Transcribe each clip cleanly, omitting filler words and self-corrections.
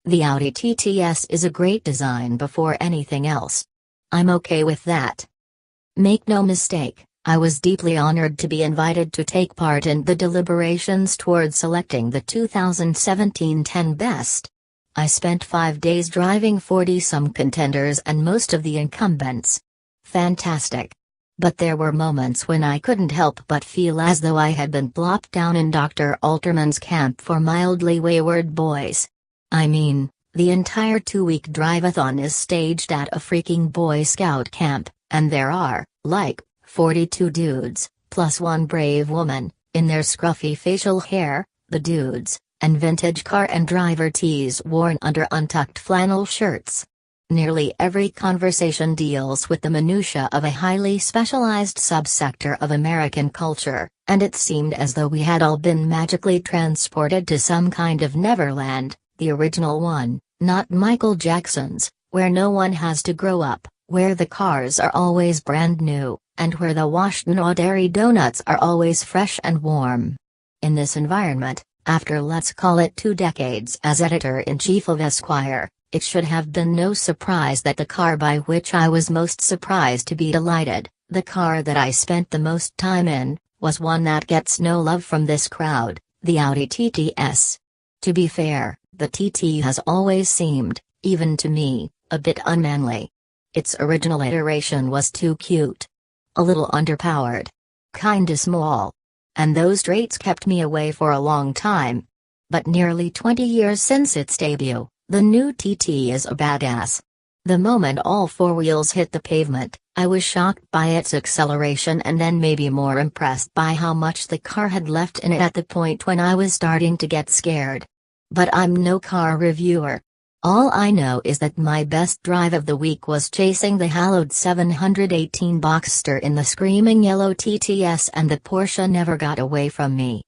The Audi TTS is a great design before anything else. I'm okay with that. Make no mistake, I was deeply honored to be invited to take part in the deliberations toward selecting the 2017 10 Best. I spent 5 days driving 40-some contenders and most of the incumbents. Fantastic. But there were moments when I couldn't help but feel as though I had been plopped down in Dr. Alterman's camp for mildly wayward boys. I mean, the entire 2-week drive-a-thon is staged at a freaking Boy Scout camp, and there are, like, 42 dudes, plus one brave woman, in their scruffy facial hair, the dudes, and vintage car and driver tees worn under untucked flannel shirts. Nearly every conversation deals with the minutiae of a highly specialized subsector of American culture, and it seemed as though we had all been magically transported to some kind of Neverland, the original one, not Michael Jackson's, where no one has to grow up, where the cars are always brand new, and where the washed dairy donuts are always fresh and warm. In this environment, after let's call it 2 decades as editor-in-chief of Esquire, it should have been no surprise that the car by which I was most surprised to be delighted, the car that I spent the most time in, was one that gets no love from this crowd, the Audi TTS. To be fair, the TT has always seemed, even to me, a bit unmanly. Its original iteration was too cute. A little underpowered. Kinda small. And those traits kept me away for a long time. But nearly 20 years since its debut, the new TT is a badass. The moment all 4 wheels hit the pavement, I was shocked by its acceleration and then maybe more impressed by how much the car had left in it at the point when I was starting to get scared. But I'm no car reviewer. All I know is that my best drive of the week was chasing the hallowed 718 Boxster in the screaming yellow TTS, and the Porsche never got away from me.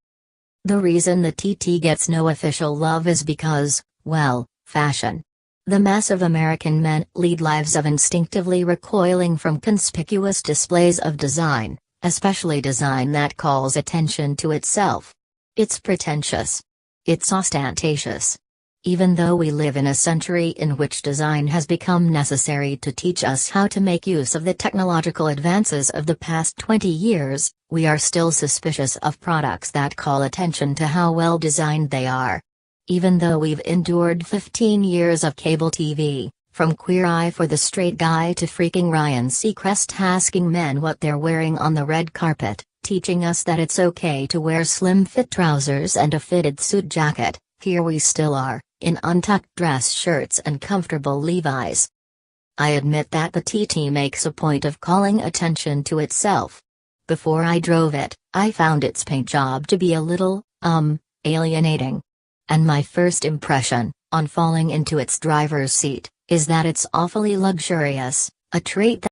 The reason the TT gets no official love is because, well, fashion. The mass of American men lead lives of instinctively recoiling from conspicuous displays of design, especially design that calls attention to itself. It's pretentious. It's ostentatious. Even though we live in a century in which design has become necessary to teach us how to make use of the technological advances of the past 20 years, we are still suspicious of products that call attention to how well designed they are. Even though we've endured 15 years of cable TV, from Queer Eye for the Straight Guy to freaking Ryan Seacrest asking men what they're wearing on the red carpet, teaching us that it's okay to wear slim-fit trousers and a fitted suit jacket, here we still are, in untucked dress shirts and comfortable Levi's. I admit that the TT makes a point of calling attention to itself. Before I drove it, I found its paint job to be a little, alienating. And my first impression, on falling into its driver's seat, is that it's awfully luxurious, a trait that